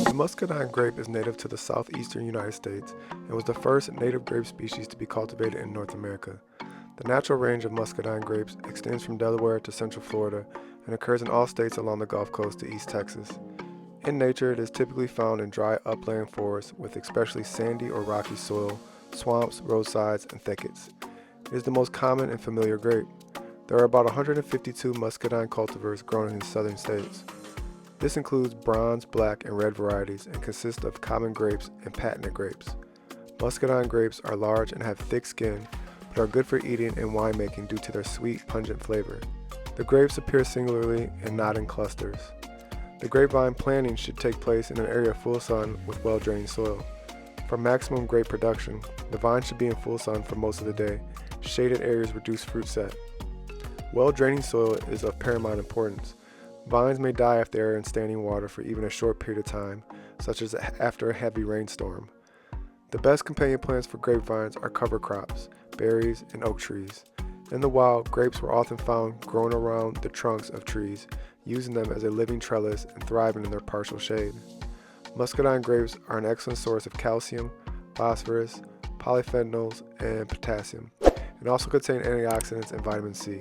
The muscadine grape is native to the southeastern United States and was the first native grape species to be cultivated in North America. The natural range of muscadine grapes extends from Delaware to central Florida and occurs in all states along the Gulf Coast to East Texas. In nature, it is typically found in dry upland forests with especially sandy or rocky soil, swamps, roadsides, and thickets. It is the most common and familiar grape. There are about 152 muscadine cultivars grown in the southern states. This includes bronze, black, and red varieties and consists of common grapes and patented grapes. Muscadine grapes are large and have thick skin, but are good for eating and winemaking due to their sweet, pungent flavor. The grapes appear singularly and not in clusters. The grapevine planting should take place in an area of full sun with well-drained soil. For maximum grape production, the vine should be in full sun for most of the day. Shaded areas reduce fruit set. Well-draining soil is of paramount importance. Vines may die if they are in standing water for even a short period of time, such as after a heavy rainstorm. The best companion plants for grapevines are cover crops, berries, and oak trees. In the wild, grapes were often found growing around the trunks of trees, using them as a living trellis and thriving in their partial shade. Muscadine grapes are an excellent source of calcium, phosphorus, polyphenols, and potassium, and also contain antioxidants and vitamin C.